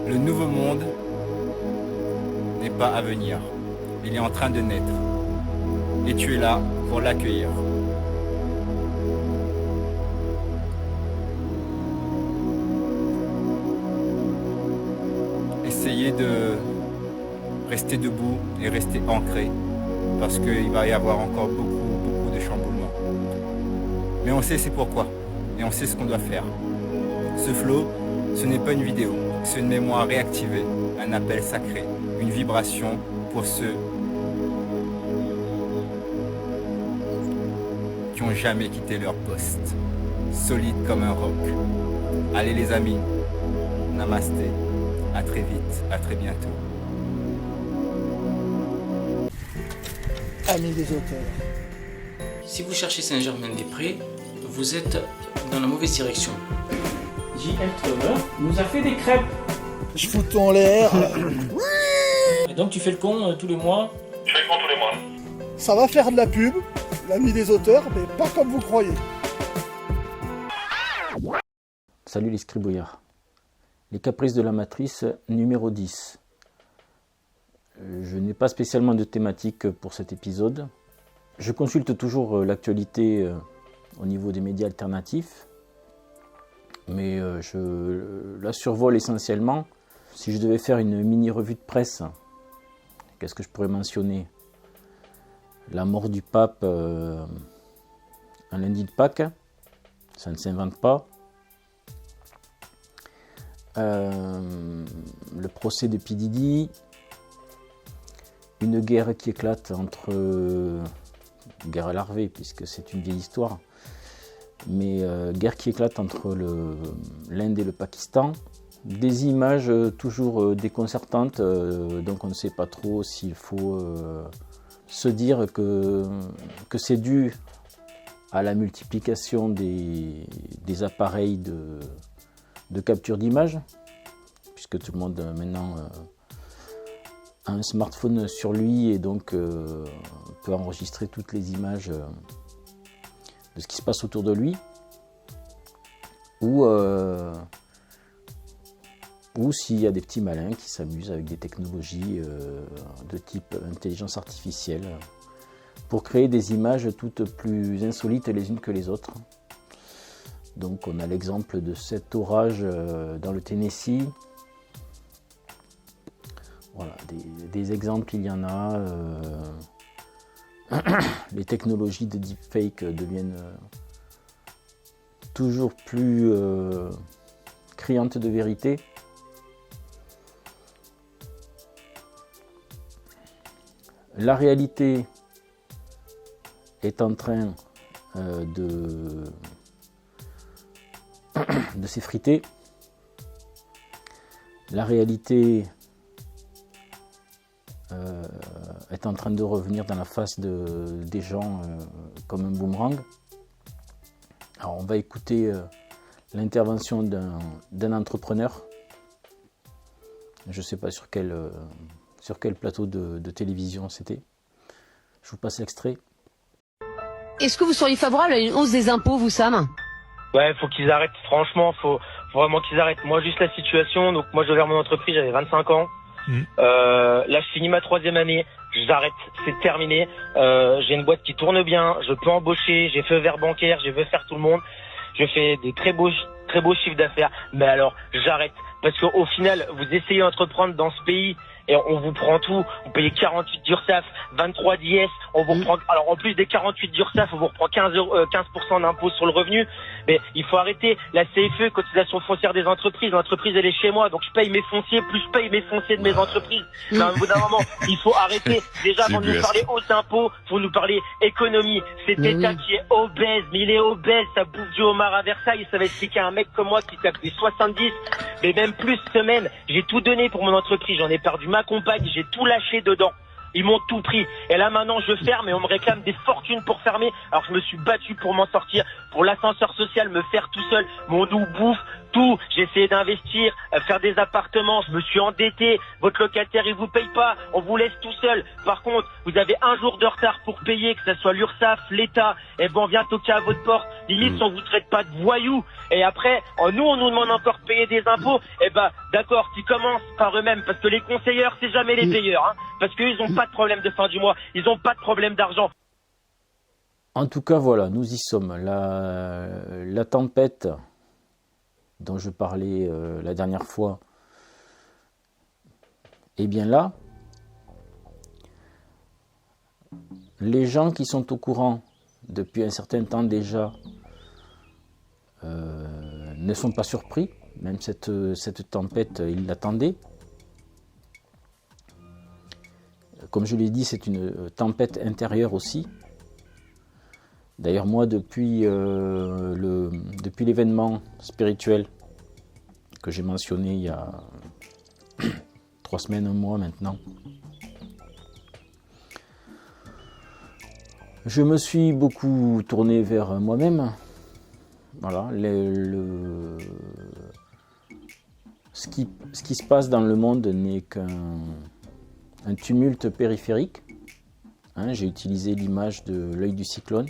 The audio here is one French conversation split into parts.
Le nouveau monde n'est pas à venir. Il est en train de naître. Et tu es là pour l'accueillir. Essayez de rester debout et rester ancré parce qu'il va y avoir encore beaucoup de chamboulements. Mais on sait c'est pourquoi et on sait ce qu'on doit faire. Ce flow, ce n'est pas une vidéo, c'est une mémoire réactivée, un appel sacré, une vibration pour ceux qui n'ont jamais quitté leur poste, solide comme un roc. Allez les amis, namasté, à très vite, à très bientôt. Amis des auteurs. Si vous cherchez Saint-Germain-des-Prés, vous êtes dans la mauvaise direction. J.L. Trevor nous a fait des crêpes. Je fous tout en l'air. Et donc tu fais le con tous les mois? Je fais le con tous les mois. Ça va faire de la pub, l'ami des auteurs, mais pas comme vous croyez. Salut les scribouillards. Les caprices de la matrice numéro 10. Je n'ai pas spécialement de thématique pour cet épisode. Je consulte toujours l'actualité au niveau des médias alternatifs, mais je la survole essentiellement. Si je devais faire une mini revue de presse, qu'est-ce que je pourrais mentionner? La mort du pape un lundi de Pâques, ça ne s'invente pas. Le procès de P. Diddy, une guerre qui éclate entre guerre larvée puisque c'est une vieille histoire, mais guerre qui éclate entre l'Inde et le Pakistan, des images toujours déconcertantes, donc on ne sait pas trop s'il faut se dire que c'est dû à la multiplication des appareils de capture d'images, puisque tout le monde maintenant a un smartphone sur lui et donc peut enregistrer toutes les images de ce qui se passe autour de lui, ou s'il y a des petits malins qui s'amusent avec des technologies de type intelligence artificielle pour créer des images toutes plus insolites les unes que les autres. Donc on a l'exemple de cet orage dans le Tennessee. Voilà, des exemples, il y en a. Les technologies de deepfake deviennent toujours plus criantes de vérité. La réalité est en train de s'effriter. La réalité est en train de revenir dans la face des gens comme un boomerang. Alors on va écouter l'intervention d'un entrepreneur. Je ne sais pas sur quel plateau de télévision c'était. Je vous passe l'extrait. Est-ce que vous seriez favorable à une hausse des impôts, vous, Sam? Ouais, faut qu'ils arrêtent. Franchement, faut vraiment qu'ils arrêtent. Moi, juste la situation. Donc, moi, j'ai ouvert mon entreprise, j'avais 25 ans. Là, je finis ma 3e année. J'arrête, c'est terminé. J'ai une boîte qui tourne bien. Je peux embaucher. J'ai feu vert bancaire. Je veux faire tout le monde. Je fais des très beaux chiffres d'affaires. Mais alors, j'arrête. Parce qu'au final, vous essayez d'entreprendre dans ce pays et on vous prend tout. Vous payez 48 d'URSSAF, 23 d'IS, on vous reprend, alors en plus des 48 d'URSSAF, on vous reprend 15% d'impôt sur le revenu. Mais il faut arrêter la CFE, cotisation foncière des entreprises. L'entreprise, elle est chez moi, donc je paye mes fonciers, plus je paye mes fonciers de mes entreprises. Mais au bout d'un moment, il faut arrêter. Déjà, avant de nous parler hausse d'impôts, faut nous parler économie. Cet État qui est obèse, mais il est obèse, ça bouffe du homard à Versailles, ça va expliquer à un mec comme moi qui tape des 70, mais même plus semaine. J'ai tout donné pour mon entreprise, j'en ai perdu ma compagne, j'ai tout lâché dedans. Ils m'ont tout pris. Et là maintenant je ferme et on me réclame des fortunes pour fermer. Alors je me suis battu pour m'en sortir, pour l'ascenseur social, me faire tout seul. Mais on nous bouffe tout. J'ai essayé d'investir, faire des appartements, je me suis endetté. Votre locataire, il vous paye pas, on vous laisse tout seul. Par contre, vous avez un jour de retard pour payer, que ce soit l'URSSAF, l'État, et bon, on vient toquer à votre porte. Limite, on vous traite pas de voyous. Et après, nous, on nous demande encore de payer des impôts. Eh ben, d'accord, qui commencent par eux-mêmes, parce que les conseilleurs, c'est jamais les payeurs, hein, parce qu'ils ont pas de problème de fin du mois, ils ont pas de problème d'argent. En tout cas, voilà, nous y sommes. La tempête dont je parlais la dernière fois est bien là. Les gens qui sont au courant depuis un certain temps déjà ne sont pas surpris. Même cette tempête, ils l'attendaient. Comme je l'ai dit, c'est une tempête intérieure aussi. D'ailleurs, moi, depuis l'événement spirituel que j'ai mentionné il y a 3 semaines, 1 mois maintenant, je me suis beaucoup tourné vers moi-même. Voilà, ce qui se passe dans le monde n'est qu'un tumulte périphérique. Hein, j'ai utilisé l'image de l'œil du cyclone.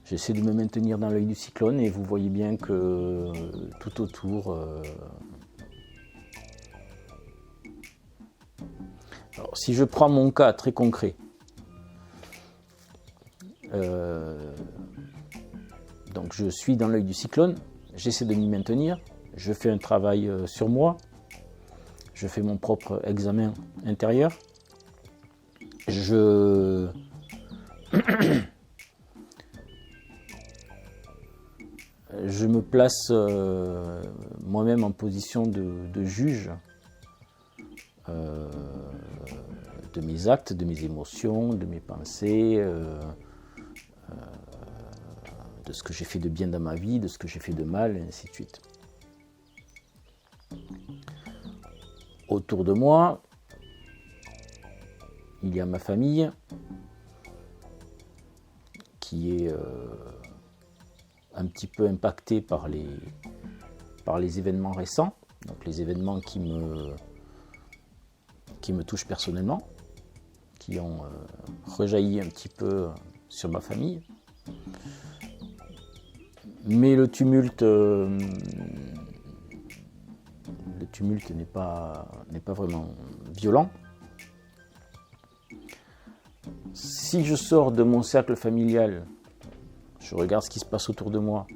J'essaie de me maintenir dans l'œil du cyclone et vous voyez bien que tout autour... Alors, si je prends mon cas très concret, donc je suis dans l'œil du cyclone, j'essaie de m'y maintenir, je fais un travail sur moi, je fais mon propre examen intérieur, je me place moi-même en position de juge de mes actes, de mes émotions, de mes pensées, de ce que j'ai fait de bien dans ma vie, de ce que j'ai fait de mal, et ainsi de suite. Autour de moi, il y a ma famille qui est un petit peu impactée par les événements récents, donc les événements qui me touchent personnellement, qui ont rejailli un petit peu sur ma famille. Mais le tumulte n'est pas vraiment violent. Si je sors de mon cercle familial, je regarde ce qui se passe autour de moi,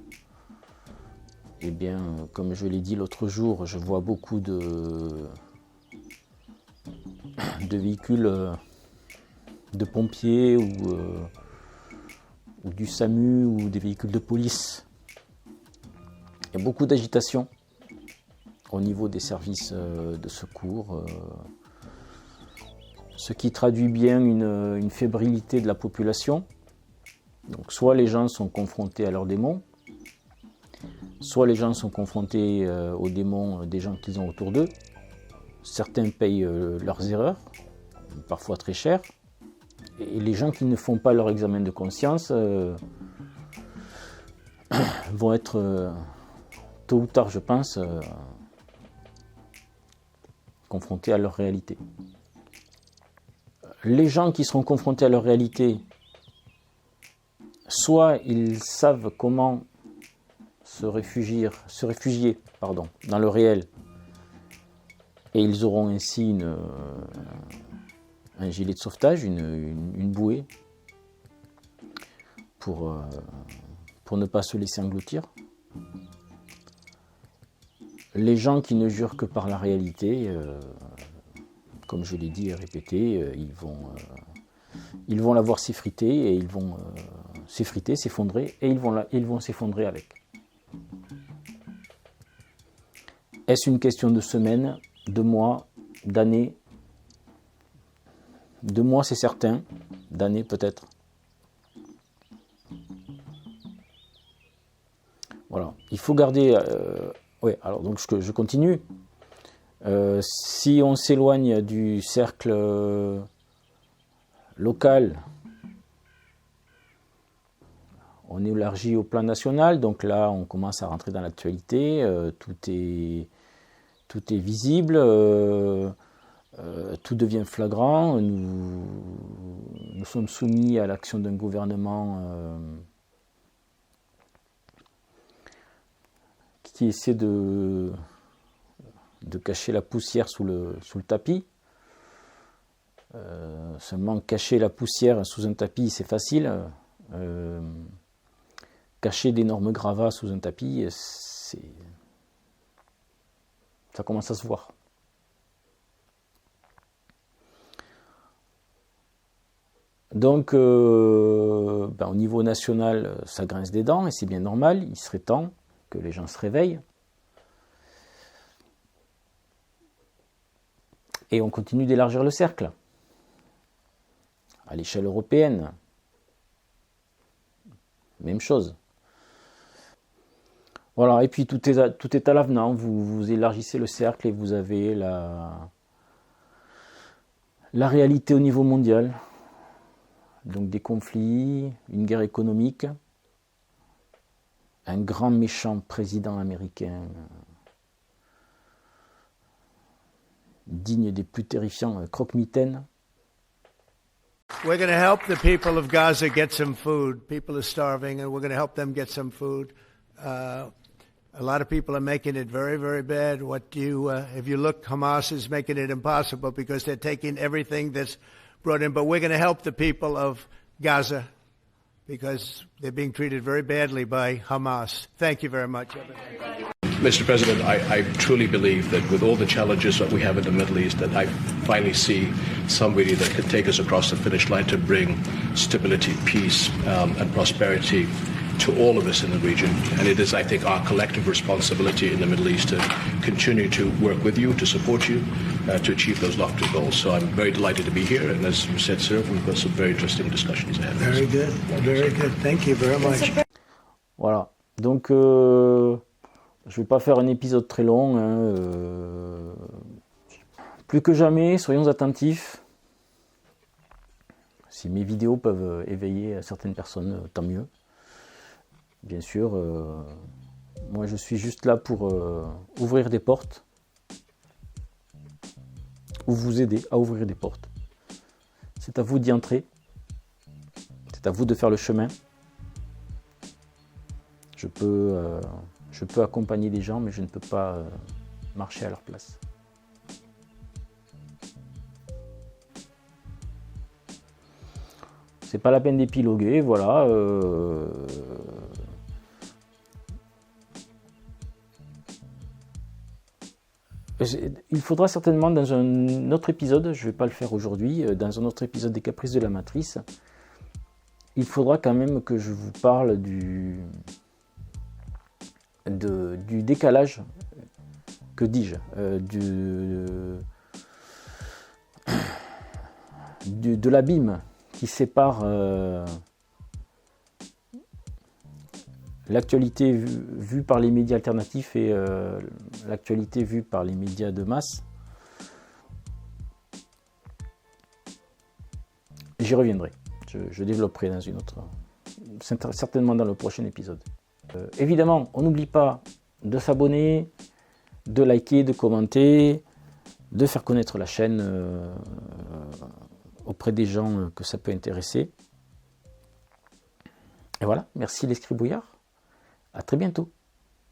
eh bien, comme je l'ai dit l'autre jour, je vois beaucoup de véhicules de pompiers ou du SAMU ou des véhicules de police. Il y a beaucoup d'agitation au niveau des services de secours, ce qui traduit bien une fébrilité de la population. Donc soit les gens sont confrontés à leurs démons, soit les gens sont confrontés aux démons des gens qu'ils ont autour d'eux. Certains payent leurs erreurs, parfois très cher. Et les gens qui ne font pas leur examen de conscience vont être, tôt ou tard je pense, confrontés à leur réalité. Les gens qui seront confrontés à leur réalité, soit ils savent comment se réfugier dans le réel, et ils auront ainsi un gilet de sauvetage, une bouée, pour ne pas se laisser engloutir. Les gens qui ne jurent que par la réalité, comme je l'ai dit et répété, ils vont la voir s'effriter, et ils vont s'effondrer, et ils vont s'effondrer avec. Est-ce une question de semaines, de mois, d'années? De mois c'est certain, d'années peut-être. Voilà, il faut garder... alors donc je continue. Si on s'éloigne du cercle local, On élargit au plan national, donc là on commence à rentrer dans l'actualité, tout est visible, tout devient flagrant, nous sommes soumis à l'action d'un gouvernement qui essaie de cacher la poussière sous le tapis. Seulement cacher la poussière sous un tapis c'est facile. Cacher d'énormes gravats sous un tapis, ça commence à se voir. Donc, au niveau national, ça grince des dents, et c'est bien normal, il serait temps que les gens se réveillent. Et on continue d'élargir le cercle. À l'échelle européenne, même chose. Voilà, et puis tout est à l'avenant, vous élargissez le cercle et vous avez la réalité au niveau mondial. Donc des conflits, une guerre économique, un grand méchant président américain digne des plus terrifiants croque-mitaines. We're going to help the people of Gaza get some food. People are starving, and we're going to help them get some food. A lot of people are making it very, very bad. If you look, Hamas is making it impossible because they're taking everything that's brought in. But we're going to help the people of Gaza because they're being treated very badly by Hamas. Thank you very much. Mr. President, I truly believe that with all the challenges that we have in the Middle East, that I finally see somebody that can take us across the finish line to bring stability, peace, and prosperity to all of us in the region. And it is, I think, our collective responsibility in the Middle East to continue to work with you, to support you, to achieve those lofty goals. So I'm very delighted to be here. And as you said, sir, we've got some very interesting discussions ahead. Very good. Very good. Thank you very much. Voilà. Donc, je ne vais pas faire un épisode très long. Plus que jamais, soyons attentifs. Si mes vidéos peuvent éveiller certaines personnes, tant mieux. Bien sûr, moi je suis juste là pour ouvrir des portes, ou vous aider à ouvrir des portes. C'est à vous d'y entrer, c'est à vous de faire le chemin. Je peux accompagner des gens, mais je ne peux pas marcher à leur place. C'est pas la peine d'épiloguer, voilà. Il faudra certainement dans un autre épisode, je ne vais pas le faire aujourd'hui, dans un autre épisode des Caprices de la Matrice, il faudra quand même que je vous parle du décalage, que dis-je, de l'abîme qui sépare l'actualité vue par les médias alternatifs et l'actualité vue par les médias de masse. J'y reviendrai. Je développerai dans une autre, certainement dans le prochain épisode. Évidemment, on n'oublie pas de s'abonner, de liker, de commenter, de faire connaître la chaîne auprès des gens que ça peut intéresser. Et voilà, merci l'Escrit Brouillard. À très bientôt.